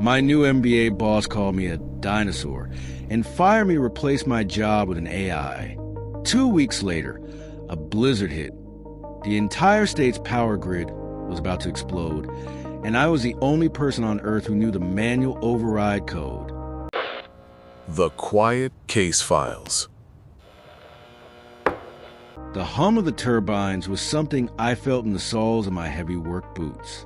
My new MBA boss called me a dinosaur and fired me to replace my job with an AI. 2 weeks later, a blizzard hit. The entire state's power grid was about to explode, and I was the only person on Earth who knew the manual override code. The Quiet Case Files. The hum of the turbines was something I felt in the soles of my heavy work boots.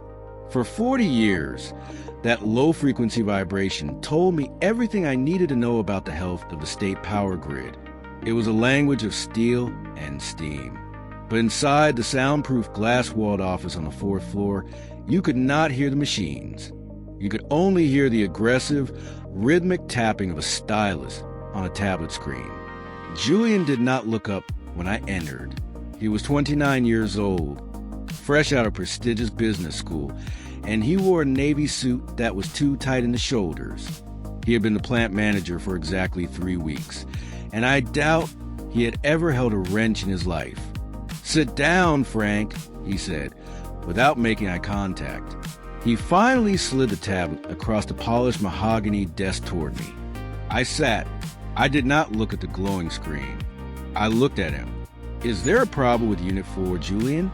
For 40 years, that low-frequency vibration told me everything I needed to know about the health of the state power grid. It was a language of steel and steam. But inside the soundproof glass-walled office on the 4th floor, you could not hear the machines. You could only hear the aggressive, rhythmic tapping of a stylus on a tablet screen. Julian did not look up when I entered. He was 29 years old, fresh out of prestigious business school, and he wore a navy suit that was too tight in the shoulders. He had been the plant manager for exactly 3 weeks, and I doubt he had ever held a wrench in his life. "Sit down, Frank," he said, without making eye contact. He finally slid the tablet across the polished mahogany desk toward me. I sat. I did not look at the glowing screen. I looked at him. "Is there a problem with Unit 4, Julian?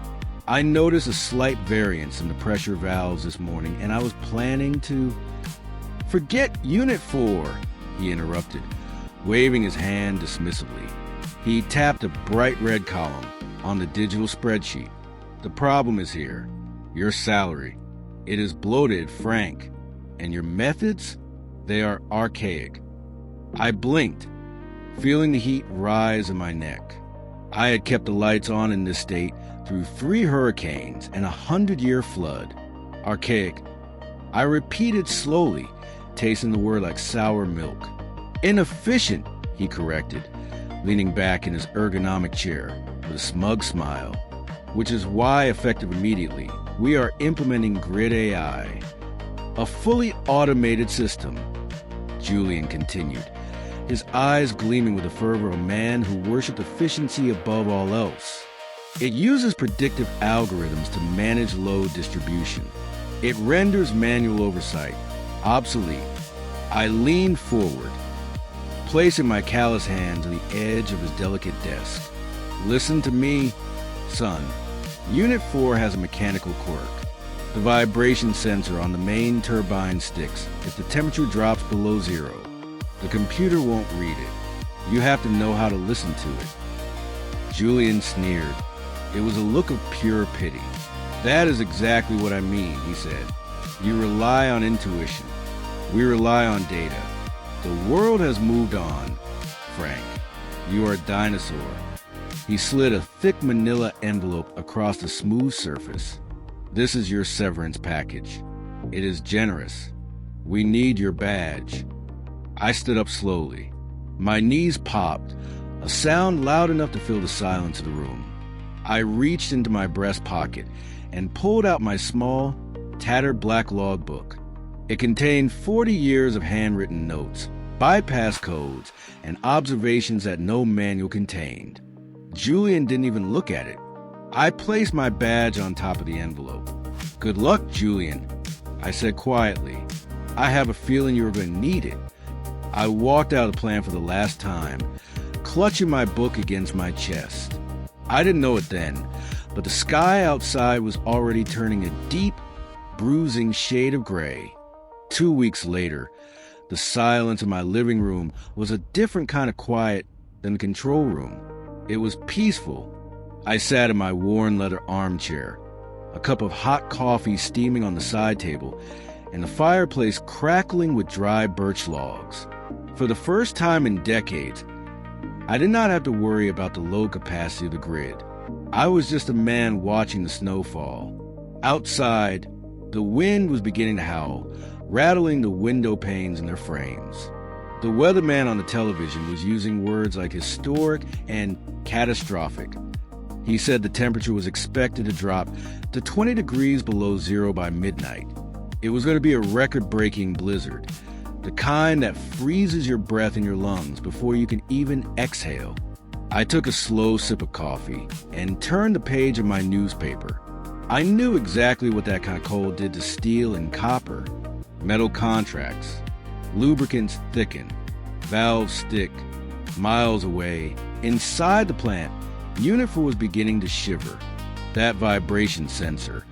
I noticed a slight variance in the pressure valves this morning, and I was planning to—" "Forget Unit 4, he interrupted, waving his hand dismissively. He tapped a bright red column on the digital spreadsheet. "The problem is here. Your salary. It is bloated, Frank. And your methods? They are archaic." I blinked, feeling the heat rise in my neck. I had kept the lights on in this state through 3 hurricanes and a 100-year flood. Archaic. I repeated slowly, tasting the word like sour milk. "Inefficient," he corrected, leaning back in his ergonomic chair with a smug smile. "Which is why, effective immediately, we are implementing Grid AI, a fully automated system," Julian continued, his eyes gleaming with the fervor of a man who worshipped efficiency above all else. "It uses predictive algorithms to manage load distribution. It renders manual oversight obsolete." I leaned forward, placing my callous hands on the edge of his delicate desk. "Listen to me, son. Unit 4 has a mechanical quirk. The vibration sensor on the main turbine sticks if the temperature drops below 0. The computer won't read it. You have to know how to listen to it." Julian sneered. It was a look of pure pity. "That is exactly what I mean," he said. "You rely on intuition. We rely on data. The world has moved on, Frank. You are a dinosaur." He slid a thick manila envelope across the smooth surface. "This is your severance package. It is generous. We need your badge." I stood up slowly. My knees popped, a sound loud enough to fill the silence of the room. I reached into my breast pocket and pulled out my small, tattered black logbook. It contained 40 years of handwritten notes, bypass codes, and observations that no manual contained. Julian didn't even look at it. I placed my badge on top of the envelope. "Good luck, Julian," I said quietly. "I have a feeling you are going to need it." I walked out of the plant for the last time, clutching my book against my chest. I didn't know it then, but the sky outside was already turning a deep, bruising shade of gray. 2 weeks later, the silence in my living room was a different kind of quiet than the control room. It was peaceful. I sat in my worn leather armchair, a cup of hot coffee steaming on the side table, and the fireplace crackling with dry birch logs. For the first time in decades, I did not have to worry about the low capacity of the grid. I was just a man watching the snow fall. Outside, the wind was beginning to howl, rattling the window panes in their frames. The weatherman on the television was using words like historic and catastrophic. He said the temperature was expected to drop to 20 degrees below 0 by midnight. It was going to be a record-breaking blizzard, the kind that freezes your breath in your lungs before you can even exhale. I took a slow sip of coffee and turned the page of my newspaper. I knew exactly what that kind of cold did to steel and copper. Metal contracts. Lubricants thicken. Valves stick. Miles away, inside the plant, Unit 4 was beginning to shiver. That vibration sensor,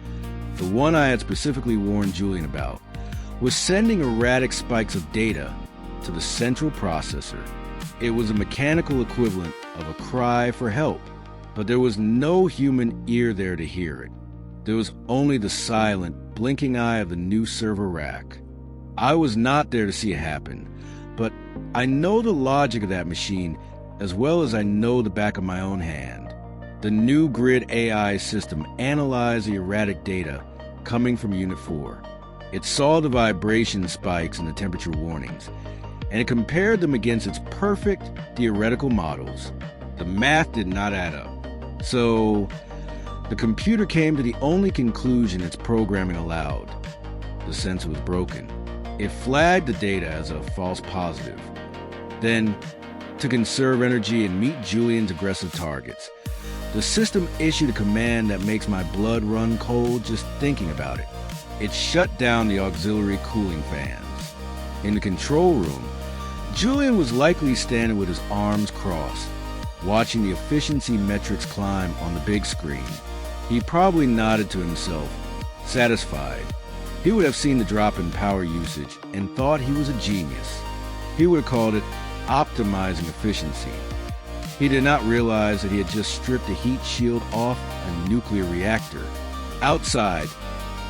the one I had specifically warned Julian about, was sending erratic spikes of data to the central processor. It was a mechanical equivalent of a cry for help, but there was no human ear there to hear it. There was only the silent, blinking eye of the new server rack. I was not there to see it happen, but I know the logic of that machine as well as I know the back of my own hand. The new grid AI system analyzed the erratic data coming from Unit 4. It saw the vibration spikes and the temperature warnings, and it compared them against its perfect theoretical models. The math did not add up. So the computer came to the only conclusion its programming allowed. The sensor was broken. It flagged the data as a false positive. Then, to conserve energy and meet Julian's aggressive targets, the system issued a command that makes my blood run cold just thinking about it. It shut down the auxiliary cooling fans. In the control room, Julian was likely standing with his arms crossed, watching the efficiency metrics climb on the big screen. He probably nodded to himself, satisfied. He would have seen the drop in power usage and thought he was a genius. He would have called it optimizing efficiency. He did not realize that he had just stripped the heat shield off a nuclear reactor. Outside,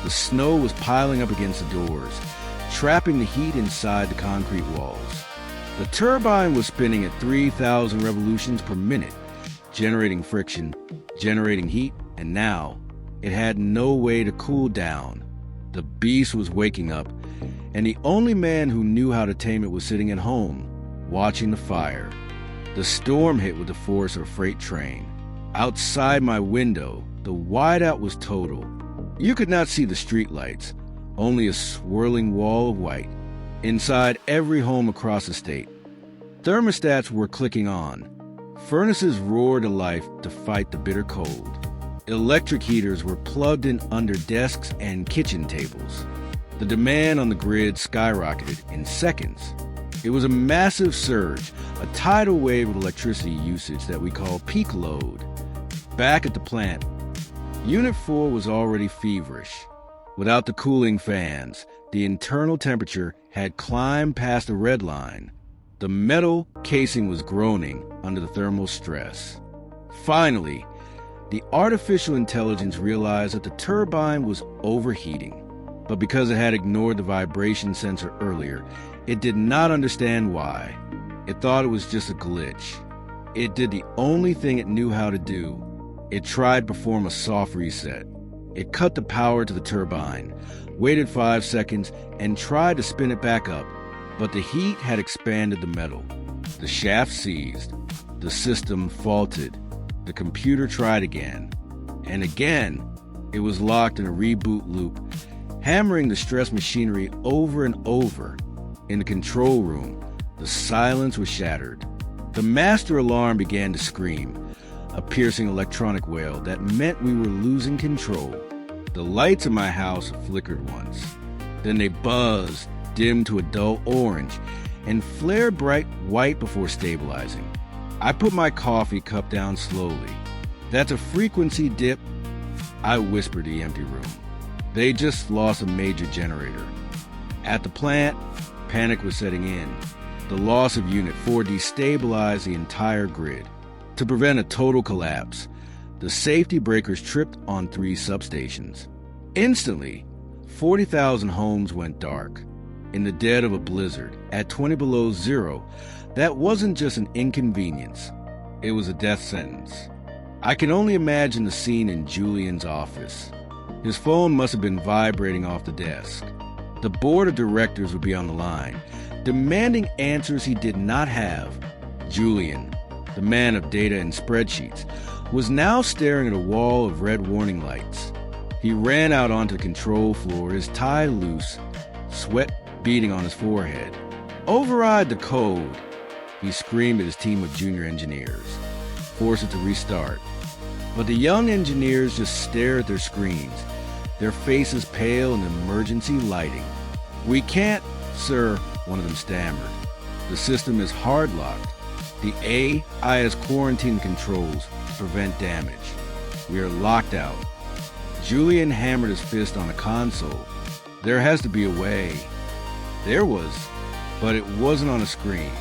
the snow was piling up against the doors, trapping the heat inside the concrete walls. The turbine was spinning at 3,000 revolutions per minute, generating friction, generating heat, and now it had no way to cool down. The beast was waking up, and the only man who knew how to tame it was sitting at home, watching the fire. The storm hit with the force of a freight train. Outside my window, the whiteout was total. You could not see the streetlights, only a swirling wall of white. Inside every home across the state, thermostats were clicking on. Furnaces roared to life to fight the bitter cold. Electric heaters were plugged in under desks and kitchen tables. The demand on the grid skyrocketed in seconds. It was a massive surge, a tidal wave of electricity usage that we call peak load. Back at the plant, Unit 4 was already feverish. Without the cooling fans, the internal temperature had climbed past the red line. The metal casing was groaning under the thermal stress. Finally, the artificial intelligence realized that the turbine was overheating. But because it had ignored the vibration sensor earlier, it did not understand why. It thought it was just a glitch. It did the only thing it knew how to do. It tried to perform a soft reset. It cut the power to the turbine, waited 5 seconds, and tried to spin it back up. But the heat had expanded the metal. The shaft seized. The system faulted. The computer tried again. And again, it was locked in a reboot loop, hammering the stress machinery over and over. In the control room, the silence was shattered. The master alarm began to scream, a piercing electronic wail that meant we were losing control. The lights in my house flickered once. Then they buzzed, dimmed to a dull orange, and flared bright white before stabilizing. I put my coffee cup down slowly. "That's a frequency dip," I whispered to the empty room. They just lost a major generator. At the plant, panic was setting in. The loss of Unit 4 destabilized the entire grid. To prevent a total collapse, the safety breakers tripped on 3 substations. Instantly, 40,000 homes went dark. In the dead of a blizzard, at 20 below zero, that wasn't just an inconvenience. It was a death sentence. I can only imagine the scene in Julian's office. His phone must have been vibrating off the desk. The board of directors would be on the line, demanding answers he did not have. Julian, the man of data and spreadsheets, was now staring at a wall of red warning lights. He ran out onto the control floor, his tie loose, sweat beading on his forehead. "Override the code," he screamed at his team of junior engineers. Force it to restart. But the young engineers just stared at their screens, their faces pale in emergency lighting. "We can't, sir," one of them stammered. "The system is hard-locked. The AI has quarantine controls to prevent damage. We are locked out." Julian hammered his fist on a console. "There has to be a way." There was, but it wasn't on a screen.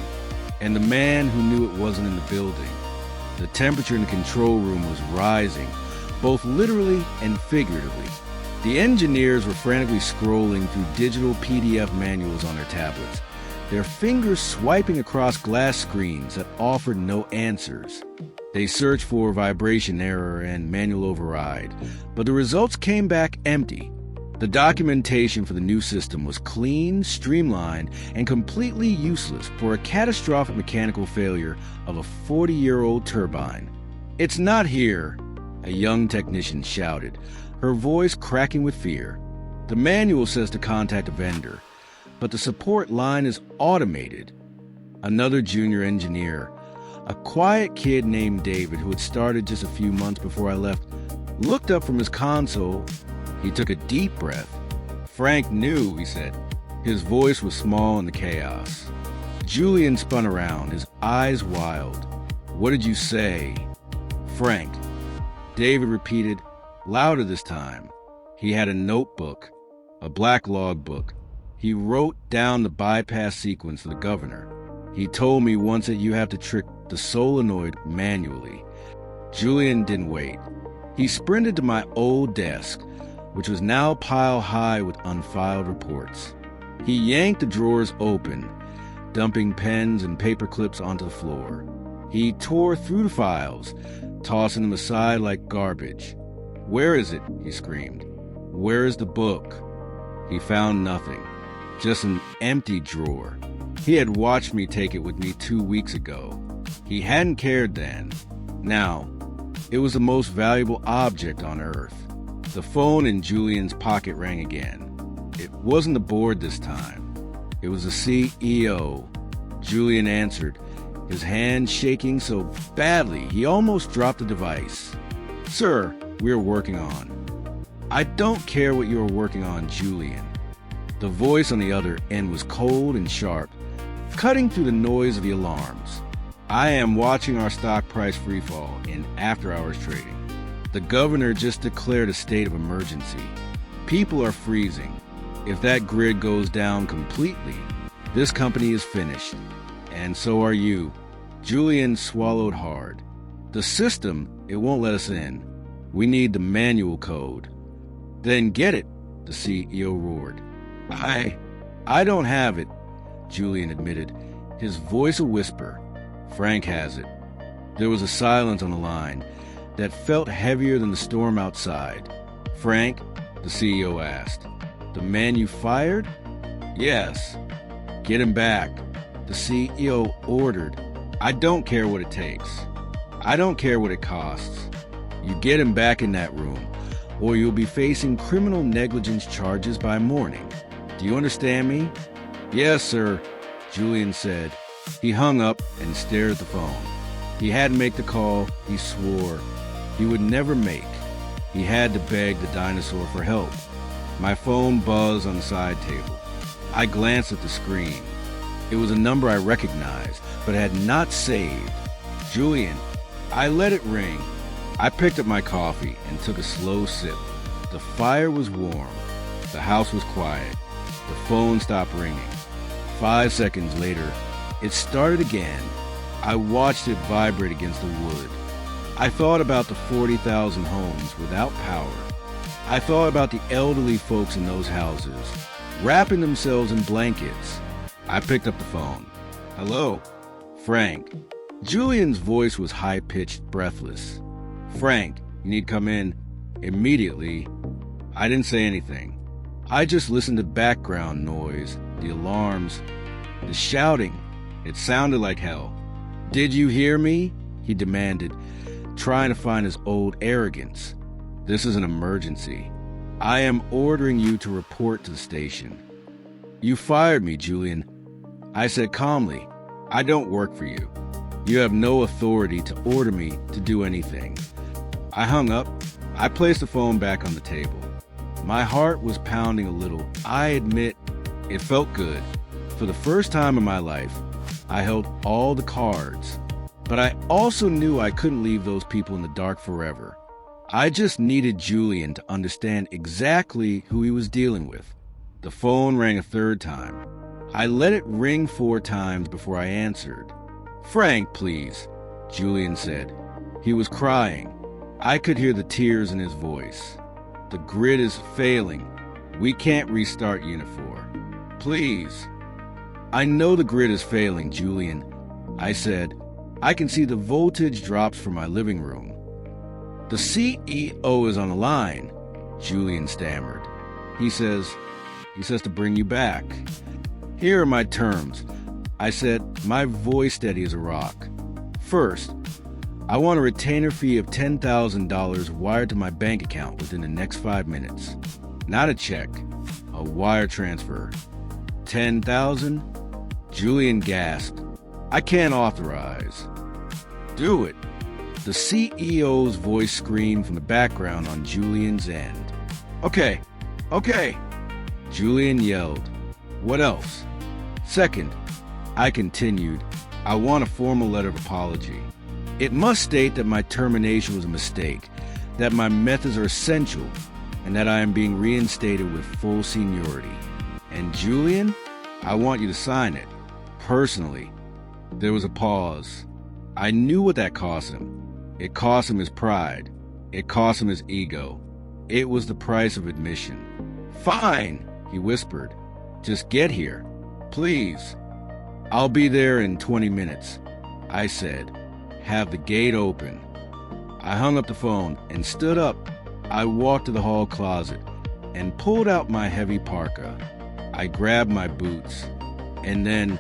And the man who knew it wasn't in the building. The temperature in the control room was rising, both literally and figuratively. The engineers were frantically scrolling through digital PDF manuals on their tablets, their fingers swiping across glass screens that offered no answers. They searched for vibration error and manual override, but the results came back empty. The documentation for the new system was clean, streamlined, and completely useless for a catastrophic mechanical failure of a 40-year-old turbine. "It's not here," a young technician shouted, her voice cracking with fear. "The manual says to contact a vendor, but the support line is automated." Another junior engineer, a quiet kid named David who had started just a few months before I left, looked up from his console. He took a deep breath. "Frank knew," he said. His voice was small in the chaos. Julian spun around, his eyes wild. "What did you say?" "Frank." David repeated, louder this time. He had a notebook, a black logbook. He wrote down the bypass sequence for the governor. "He told me once that you have to trick the solenoid manually." Julian didn't wait. He sprinted to my old desk, which was now pile high with unfiled reports. He yanked the drawers open, dumping pens and paper clips onto the floor. He tore through the files, tossing them aside like garbage. "Where is it?" he screamed. "Where is the book?" He found nothing, just an empty drawer. He had watched me take it with me 2 weeks ago. He hadn't cared then. Now, it was the most valuable object on Earth. The phone in Julian's pocket rang again. It wasn't the board this time. It was the CEO. Julian answered, his hand shaking so badly he almost dropped the device. "Sir, we're working on." "I don't care what you're working on, Julian." The voice on the other end was cold and sharp, cutting through the noise of the alarms. "I am watching our stock price freefall in after-hours trading. The governor just declared a state of emergency. People are freezing. If that grid goes down completely, this company is finished. And so are you." Julian swallowed hard. "The system, it won't let us in. We need the manual code." "Then get it," the CEO roared. I don't have it," Julian admitted, his voice a whisper. "Frank has it." There was a silence on the line that felt heavier than the storm outside. "Frank?" the CEO asked. "The man you fired?" "Yes." "Get him back," the CEO ordered. "I don't care what it takes. I don't care what it costs. You get him back in that room, or you'll be facing criminal negligence charges by morning. Do you understand me?" "Yes, sir," Julian said. He hung up and stared at the phone. He had to make the call he swore he would never make. He had to beg the dinosaur for help. My phone buzzed on the side table. I glanced at the screen. It was a number I recognized, but had not saved. "Julian." I let it ring. I picked up my coffee and took a slow sip. The fire was warm. The house was quiet. The phone stopped ringing. 5 seconds later, it started again. I watched it vibrate against the wood. I thought about the 40,000 homes without power. I thought about the elderly folks in those houses, wrapping themselves in blankets. I picked up the phone. "Hello?" "Frank." Julian's voice was high-pitched, breathless. "Frank, you need to come in immediately." I didn't say anything. I just listened to background noise, the alarms, the shouting. It sounded like hell. "Did you hear me?" he demanded, trying to find his old arrogance. "This is an emergency. I am ordering you to report to the station." "You fired me, Julian." I said calmly, "I don't work for you. You have no authority to order me to do anything." I hung up. I placed the phone back on the table. My heart was pounding a little. I admit It felt good. For the first time in my life, I held all the cards. But I also knew I couldn't leave those people in the dark forever. I just needed Julian to understand exactly who he was dealing with. The phone rang a third time. I let it ring 4 times before I answered. "Frank, please," Julian said. He was crying. I could hear the tears in his voice. "The grid is failing. We can't restart Unit 4. Please." "I know the grid is failing, Julian," I said. "I can see the voltage drops from my living room." "The CEO is on the line," Julian stammered. He says to bring you back." "Here are my terms," I said, my voice steady as a rock. "First, I want a retainer fee of $10,000 wired to my bank account within the next 5 minutes. Not a check, a wire transfer." "10,000? Julian gasped. "I can't authorize." "Do it." The CEO's voice screamed from the background on Julian's end. Okay, Julian yelled. "What else?" "Second," I continued, "I want a formal letter of apology. It must state that my termination was a mistake, that my methods are essential, and that I am being reinstated with full seniority. And Julian, I want you to sign it, personally." There was a pause. I knew what that cost him. It cost him his pride. It cost him his ego. It was the price of admission. "Fine," he whispered. "Just get here, please." "I'll be there in 20 minutes, I said. "Have the gate open." I hung up the phone and stood up. I walked to the hall closet and pulled out my heavy parka. I grabbed my boots, and then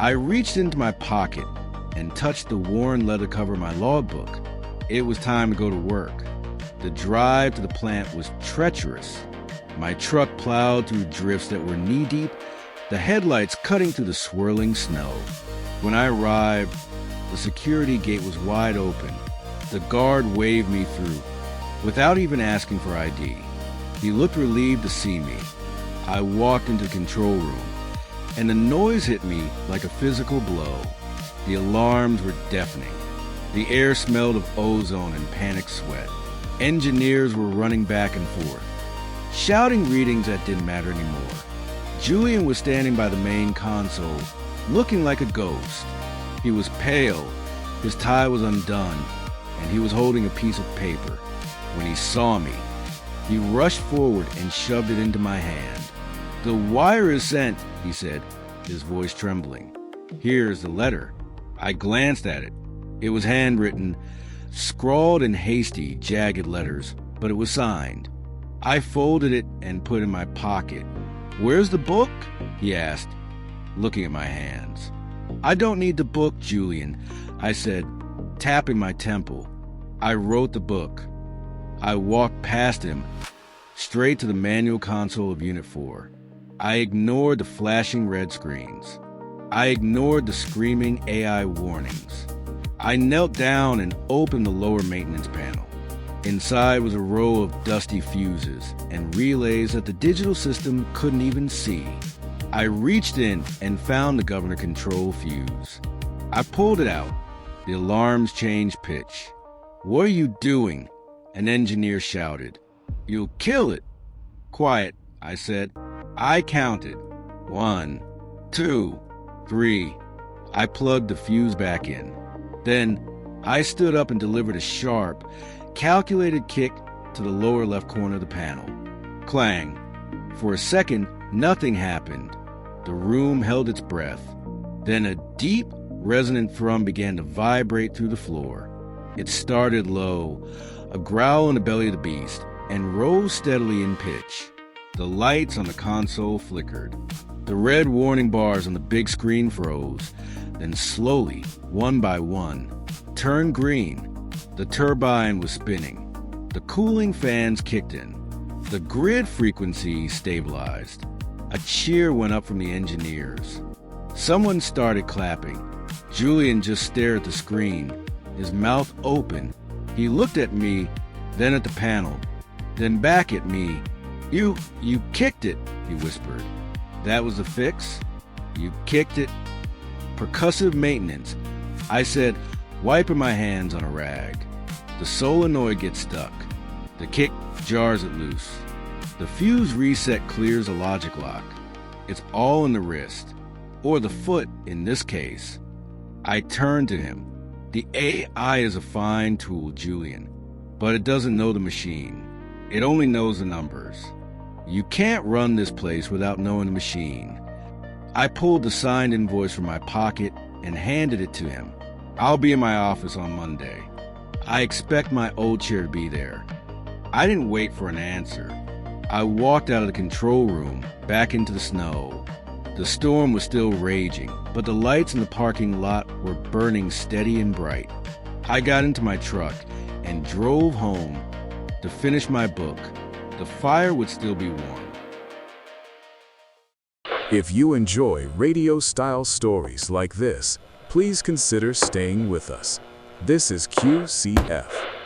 I reached into my pocket and touched the worn leather cover of my logbook. It was time to go to work. The drive to the plant was treacherous. My truck plowed through drifts that were knee-deep, the headlights cutting through the swirling snow. When I arrived, the security gate was wide open. The guard waved me through, without even asking for ID. He looked relieved to see me. I walked into the control room, and the noise hit me like a physical blow. The alarms were deafening. The air smelled of ozone and panic sweat. Engineers were running back and forth, shouting readings that didn't matter anymore. Julian was standing by the main console, looking like a ghost. He was pale, his tie was undone, and he was holding a piece of paper. When he saw me, he rushed forward and shoved it into my hand. "The wire is sent," he said, his voice trembling. "Here's the letter." I glanced at it. It was handwritten, scrawled in hasty, jagged letters, but it was signed. I folded it and put it in my pocket. "Where's the book?" he asked, looking at my hands. "I don't need the book, Julian," I said, tapping my temple. "I wrote the book." I walked past him, straight to the manual console of Unit 4. I ignored the flashing red screens. I ignored the screaming AI warnings. I knelt down and opened the lower maintenance panel. Inside was a row of dusty fuses and relays that the digital system couldn't even see. I reached in and found the governor control fuse. I pulled it out. The alarms changed pitch. "What are you doing?" An engineer shouted. "You'll kill it." "Quiet," I said. I counted. 1, 2, 3. I plugged the fuse back in. Then I stood up and delivered a sharp, calculated kick to the lower left corner of the panel. Clang. For a second, nothing happened. The room held its breath. Then a deep, resonant thrum began to vibrate through the floor. It started low, a growl in the belly of the beast, and rose steadily in pitch. The lights on the console flickered. The red warning bars on the big screen froze, then slowly, one by one, turned green. The turbine was spinning. The cooling fans kicked in. The grid frequency stabilized. A cheer went up from the engineers. Someone started clapping. Julian just stared at the screen, his mouth open. He looked at me, then at the panel, then back at me. You kicked it," he whispered. That was the fix? You kicked it? Percussive maintenance. I said, wiping my hands on a rag. The solenoid gets stuck. The kick jars it loose. The fuse reset clears a logic lock. It's all in the wrist, or the foot in this case. I turned to him. The AI is a fine tool, Julian, but it doesn't know the machine. It only knows the numbers. You can't run this place without knowing the machine. I pulled the signed invoice from my pocket and handed it to him. I'll be in my office on Monday. I expect my old chair to be there. I didn't wait for an answer. I walked out of the control room, back into the snow. The storm was still raging, but the lights in the parking lot were burning steady and bright. I got into my truck and drove home to finish my book. The fire would still be warm. If you enjoy radio-style stories like this, please consider staying with us. This is QCF.